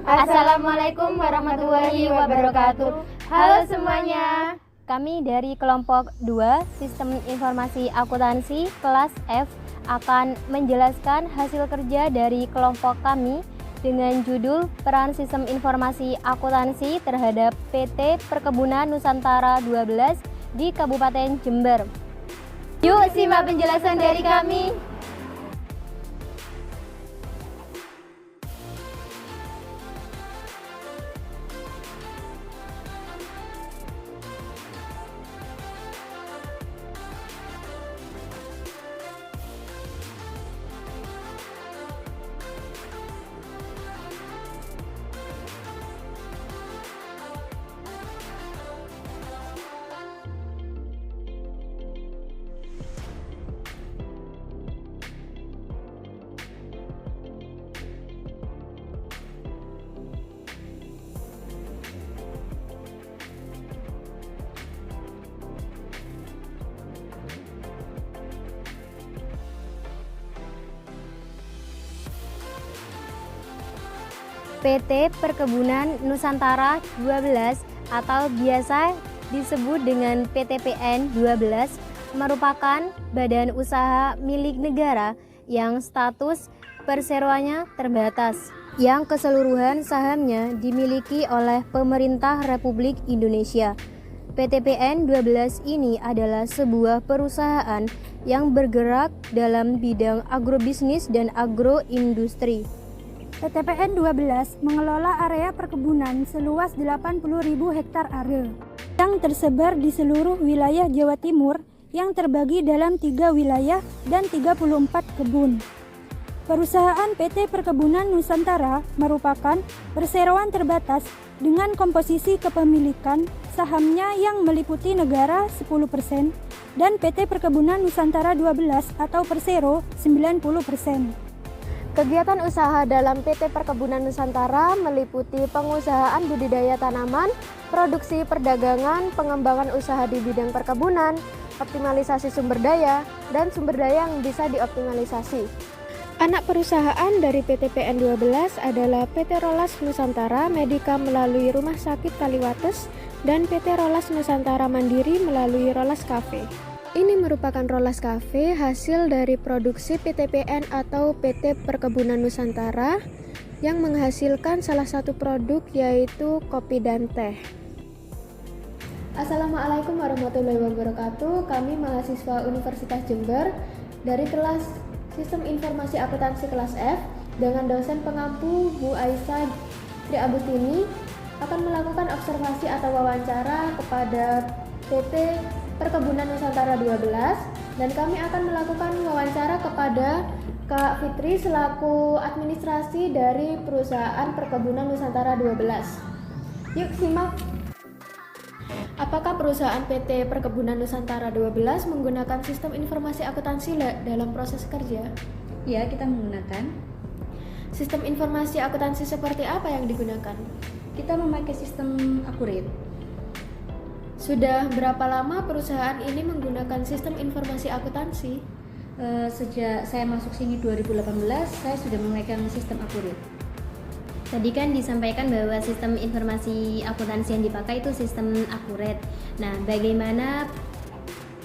Assalamualaikum warahmatullahi wabarakatuh. Halo semuanya. Kami dari kelompok 2 Sistem Informasi Akuntansi kelas F akan menjelaskan hasil kerja dari kelompok kami dengan judul Peran Sistem Informasi Akuntansi terhadap PT Perkebunan Nusantara 12 di Kabupaten Jember. Yuk simak penjelasan dari kami. PT Perkebunan Nusantara 12 atau biasa disebut dengan PTPN 12 merupakan badan usaha milik negara yang status perseroannya terbatas, yang keseluruhan sahamnya dimiliki oleh pemerintah Republik Indonesia. PTPN 12 ini adalah sebuah perusahaan yang bergerak dalam bidang agrobisnis dan agroindustri. PTPN 12 mengelola area perkebunan seluas 80.000 hektar are yang tersebar di seluruh wilayah Jawa Timur yang terbagi dalam 3 wilayah dan 34 kebun. Perusahaan PT Perkebunan Nusantara merupakan perseroan terbatas dengan komposisi kepemilikan sahamnya yang meliputi negara 10% dan PT Perkebunan Nusantara 12 atau Persero 90%. Kegiatan usaha dalam PT Perkebunan Nusantara meliputi pengusahaan budidaya tanaman, produksi perdagangan, pengembangan usaha di bidang perkebunan, optimalisasi sumber daya, dan sumber daya yang bisa dioptimalisasi. Anak perusahaan dari PTPN 12 adalah PT Rolas Nusantara Medika melalui Rumah Sakit Kaliwates dan PT Rolas Nusantara Mandiri melalui Rolas Cafe. Ini merupakan Rolas Cafe hasil dari produksi PTPN atau PT Perkebunan Nusantara yang menghasilkan salah satu produk yaitu kopi dan teh. Assalamualaikum warahmatullahi wabarakatuh. Kami mahasiswa Universitas Jember dari kelas Sistem Informasi Akuntansi kelas F dengan dosen pengampu Bu Aisyah Tri Agustini akan melakukan observasi atau wawancara kepada PT Perkebunan Nusantara 12 dan kami akan melakukan wawancara kepada Kak Fitri selaku administrasi dari perusahaan Perkebunan Nusantara 12. Yuk simak. Apakah perusahaan PT Perkebunan Nusantara 12 menggunakan sistem informasi akuntansi dalam proses kerja? Ya, kita menggunakan. Sistem informasi akuntansi seperti apa yang digunakan? Kita memakai sistem Accurate. Sudah berapa lama perusahaan ini menggunakan sistem informasi akuntansi? Sejak saya masuk sini 2018, saya sudah memegang sistem Accurate. Tadi kan disampaikan bahwa sistem informasi akuntansi yang dipakai itu sistem Accurate. Nah, bagaimana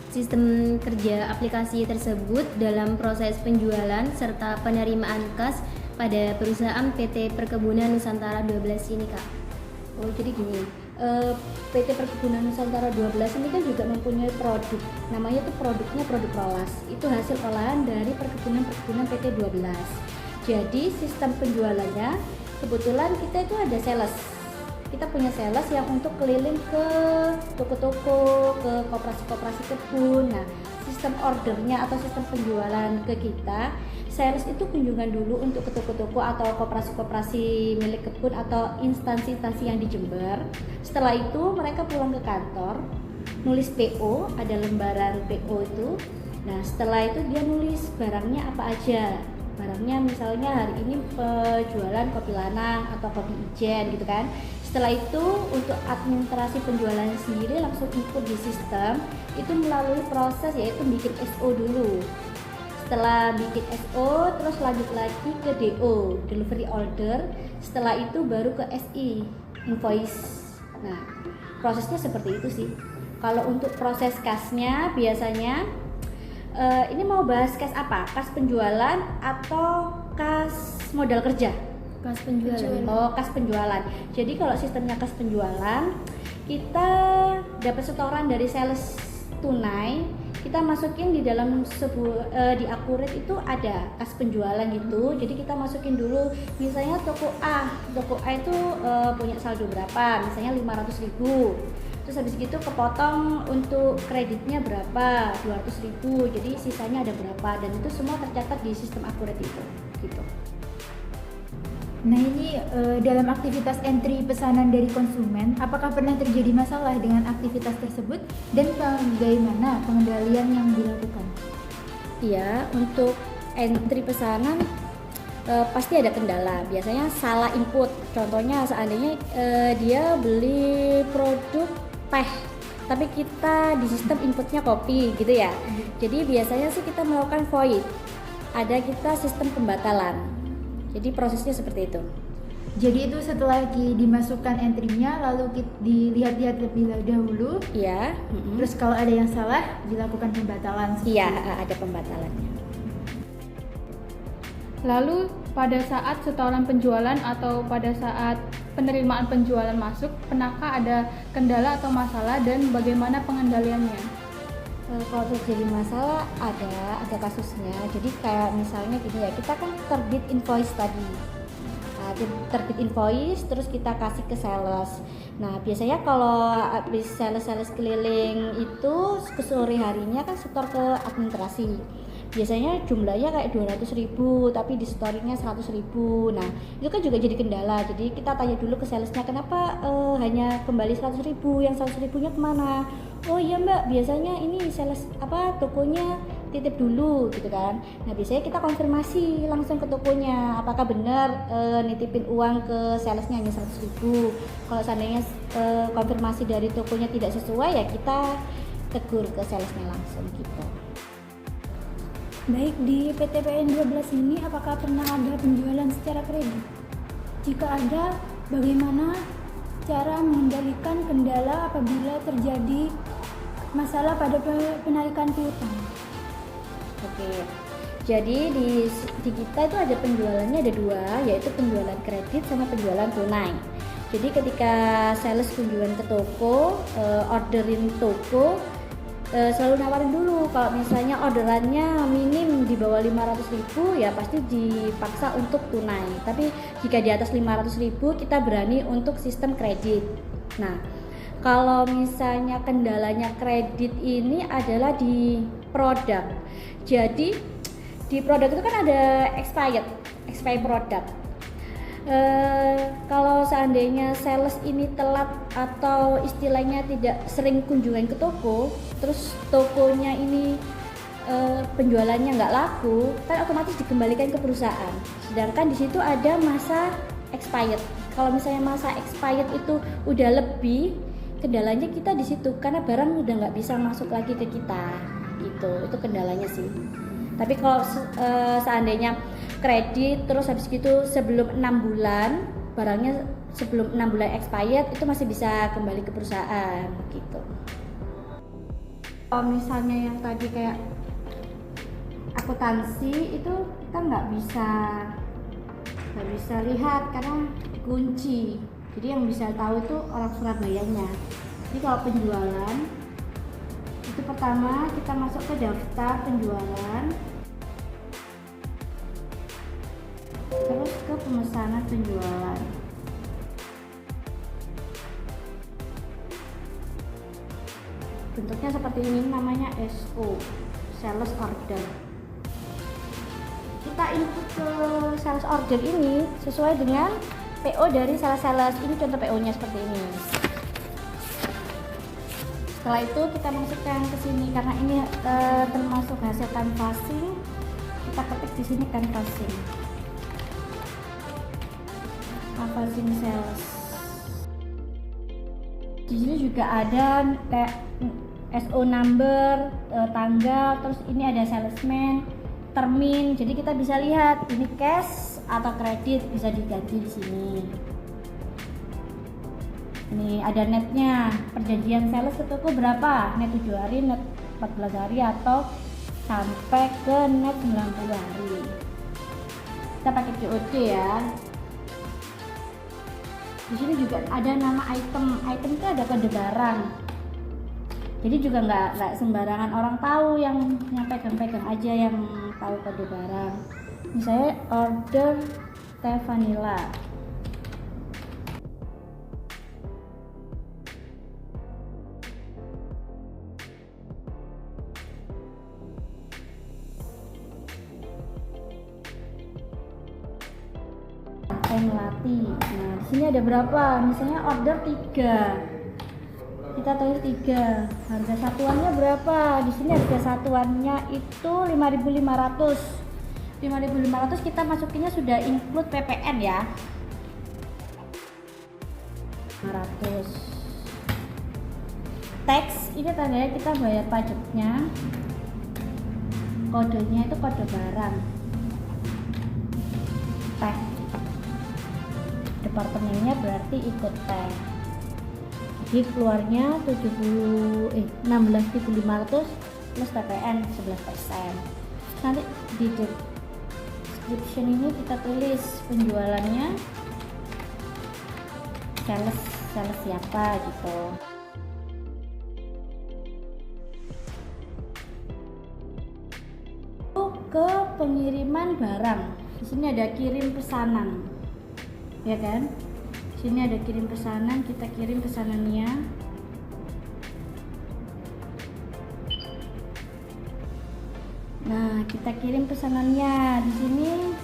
sistem kerja aplikasi tersebut dalam proses penjualan serta penerimaan kas pada perusahaan PT Perkebunan Nusantara 12 ini, Kak? Oh, jadi gini, PT Perkebunan Nusantara 12 ini kan juga mempunyai produk, namanya itu produknya produk Rolas. Itu hasil olahan dari perkebunan PT 12. Jadi sistem penjualannya, kebetulan kita itu ada sales. Kita punya sales yang untuk keliling ke toko-toko, ke koperasi-koperasi kebun. Nah, sistem ordernya atau sistem penjualan ke kita, sales itu kunjungan dulu untuk ke toko-toko atau koperasi-koperasi milik kebun atau instansi-instansi yang di Jember. Setelah itu mereka pulang ke kantor, nulis PO, ada lembaran PO itu, Nah setelah itu dia nulis barangnya apa aja. Barangnya misalnya hari ini penjualan kopi lanang atau kopi ijen gitu kan. Setelah itu untuk administrasi penjualan sendiri langsung input di sistem, itu melalui proses yaitu bikin SO dulu. Setelah bikin SO terus lanjut lagi ke DO, delivery order. Setelah itu baru ke SI, invoice. Nah prosesnya seperti itu sih. Kalau untuk proses kasnya biasanya ini mau bahas kas apa? Kas penjualan atau kas modal kerja? Kas penjualan. Oh, kas penjualan. Jadi kalau sistemnya kas penjualan, kita dapat setoran dari sales tunai, kita masukin di dalam di Accurate itu ada kas penjualan gitu. Jadi kita masukin dulu, misalnya toko A itu punya saldo berapa? Misalnya 500.000. Terus habis gitu kepotong untuk kreditnya berapa, 200.000, jadi sisanya ada berapa, dan itu semua tercatat di sistem Accurate itu gitu. Nah ini dalam aktivitas entry pesanan dari konsumen, apakah pernah terjadi masalah dengan aktivitas tersebut dan bagaimana pengendalian yang dilakukan? Iya, untuk entry pesanan pasti ada kendala, biasanya salah input. Contohnya seandainya dia beli produk teh tapi kita di sistem inputnya kopi gitu ya. Jadi biasanya sih kita melakukan void, ada kita sistem pembatalan. Jadi prosesnya seperti itu. Jadi itu setelah dimasukkan entry-nya lalu dilihat-lihat lebih dahulu. Iya. Terus kalau ada yang salah dilakukan pembatalan. Iya, ada pembatalannya. Lalu pada saat setoran penjualan atau pada saat penerimaan penjualan masuk, pernahkah ada kendala atau masalah dan bagaimana pengendaliannya? Kalau terjadi masalah ada kasusnya. Jadi kayak misalnya gini ya, kita kan terbit invoice tadi. Nah, terbit invoice terus kita kasih ke sales. Nah biasanya kalau habis sales keliling itu ke sore harinya kan setor ke administrasi. Biasanya jumlahnya kayak 200.000 tapi di storingnya 100.000. Nah itu kan juga jadi kendala. Jadi kita tanya dulu ke salesnya, kenapa hanya kembali 100.000, yang 100.000 nya kemana? Oh iya mbak, biasanya ini sales tokonya titip dulu gitu kan. Nah biasanya kita konfirmasi langsung ke tokonya, apakah benar nitipin uang ke salesnya hanya 100.000. Kalau seandainya konfirmasi dari tokonya tidak sesuai, ya kita tegur ke salesnya langsung gitu. Baik, di PTPN 12 ini apakah pernah ada penjualan secara kredit? Jika ada, bagaimana cara mengendalikan kendala apabila terjadi masalah pada penarikan piutang? Oke, jadi di kita itu ada penjualannya ada dua, yaitu penjualan kredit sama penjualan tunai. Jadi ketika sales kunjungan ke toko, orderin toko, selalu nawarin dulu, kalau misalnya orderannya minim di bawah 500.000 ya pasti dipaksa untuk tunai. Tapi jika di atas 500.000 kita berani untuk sistem kredit. Nah, kalau misalnya kendalanya kredit ini adalah di produk. Jadi di produk itu kan ada expired produk. Kalau seandainya sales ini telat atau istilahnya tidak sering kunjungan ke toko, terus tokonya ini penjualannya nggak laku, kan otomatis dikembalikan ke perusahaan. Sedangkan di situ ada masa expired. Kalau misalnya masa expired itu udah lebih, kendalanya kita di situ karena barang udah nggak bisa masuk lagi ke kita. Itu kendalanya sih. Tapi kalau seandainya kredit terus habis gitu sebelum 6 bulan, barangnya sebelum 6 bulan expired itu masih bisa kembali ke perusahaan gitu. Kalau misalnya yang tadi kayak akuntansi itu kita nggak bisa lihat karena kunci. Jadi yang bisa tahu itu orang Surabayanya. Jadi kalau penjualan itu pertama kita masuk ke daftar penjualan, terus ke pemesanan penjualan. Bentuknya seperti ini, namanya SO, sales order. Kita input ke sales order ini sesuai dengan PO dari sales. Ini contoh PO nya seperti ini. Setelah itu kita masukkan ke sini karena ini termasuk hasil canvassing. Kita ketik di sini canvassing sales. Di sini juga ada kayak SO number, tanggal, terus ini ada salesman, termin. Jadi kita bisa lihat ini cash atau kredit, bisa diganti di sini. Ini ada netnya, perjanjian sales ke toko berapa? Net 7 hari, net 14 hari, atau sampai ke net 90 hari. Kita pakai COD ya. Di sini juga ada nama item itu ada kode barang. Jadi juga nggak sembarangan orang tahu, yang pegang-pegang aja yang tahu kode barang. Misalnya order teh vanilla. Melati. Nah, di sini ada berapa? Misalnya order 3. Kita tulis 3. Harga satuannya berapa? Di sini harga satuannya itu 5.500. 5.500 kita masukinnya sudah include PPN ya. 500. Tax ini tandanya kita bayar pajaknya. Kodenya itu kode barang. Tax. Departemennya berarti ikut tag. Jadi keluarnya 16.500 plus PPN 11%. Nanti di description ini kita tulis penjualannya sales siapa gitu. Ke pengiriman barang. Di sini ada kirim pesanan. Ya kan, sini ada kirim pesanan, kita kirim pesanannya. Nah, kita kirim pesanannya. Di sini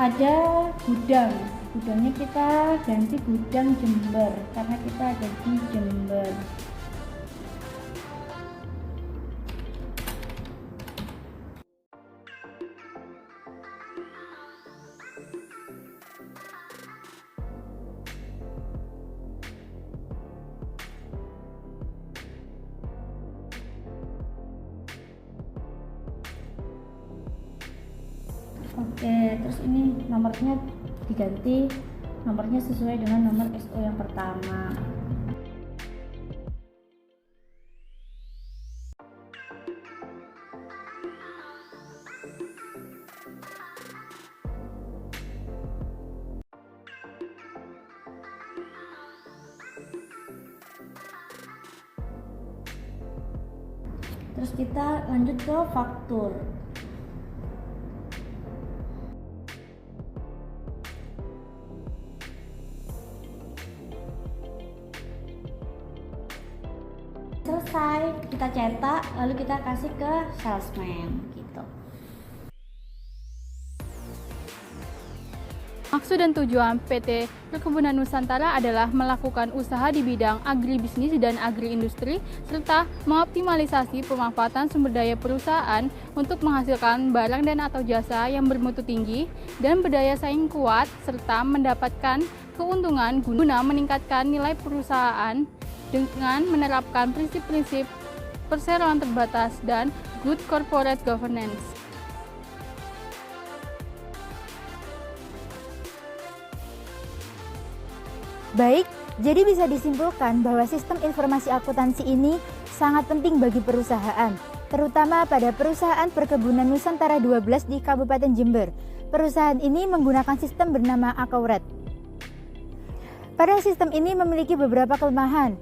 ada gudangnya kita ganti gudang Jember karena kita ada di Jember. Oke, terus ini nomornya diganti, nomornya sesuai dengan nomor SO yang pertama. Terus kita lanjut ke faktur. Selesai, kita cetak, lalu kita kasih ke salesman gitu. Maksud dan tujuan PT Perkebunan Nusantara adalah melakukan usaha di bidang agribisnis dan agriindustri serta mengoptimalisasi pemanfaatan sumber daya perusahaan untuk menghasilkan barang dan atau jasa yang bermutu tinggi dan berdaya saing kuat serta mendapatkan keuntungan guna meningkatkan nilai perusahaan dengan menerapkan prinsip-prinsip perseroan terbatas dan good corporate governance. Baik, jadi bisa disimpulkan bahwa sistem informasi akuntansi ini sangat penting bagi perusahaan, terutama pada perusahaan Perkebunan Nusantara 12 di Kabupaten Jember. Perusahaan ini menggunakan sistem bernama Accouret. Pada sistem ini memiliki beberapa kelemahan.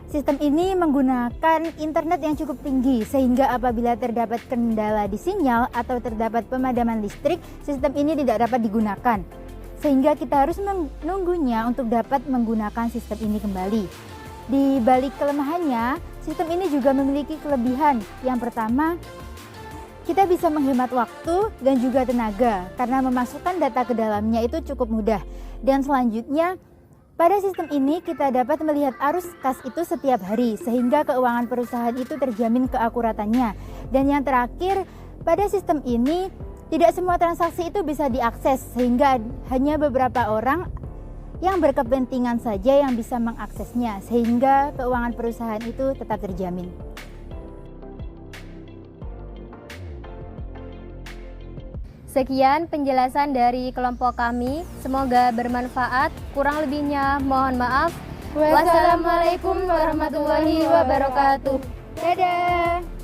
Sistem ini menggunakan internet yang cukup tinggi sehingga apabila terdapat kendala di sinyal atau terdapat pemadaman listrik, sistem ini tidak dapat digunakan. Sehingga kita harus menunggunya untuk dapat menggunakan sistem ini kembali. Di balik kelemahannya, sistem ini juga memiliki kelebihan. Yang pertama, kita bisa menghemat waktu dan juga tenaga karena memasukkan data ke dalamnya itu cukup mudah. Dan selanjutnya, Pada sistem ini kita dapat melihat arus kas itu setiap hari sehingga keuangan perusahaan itu terjamin keakuratannya. Dan yang terakhir, pada sistem ini tidak semua transaksi itu bisa diakses sehingga hanya beberapa orang yang berkepentingan saja yang bisa mengaksesnya sehingga keuangan perusahaan itu tetap terjamin. Sekian penjelasan dari kelompok kami, semoga bermanfaat. Kurang lebihnya mohon maaf. Wassalamualaikum warahmatullahi wabarakatuh. Dadah!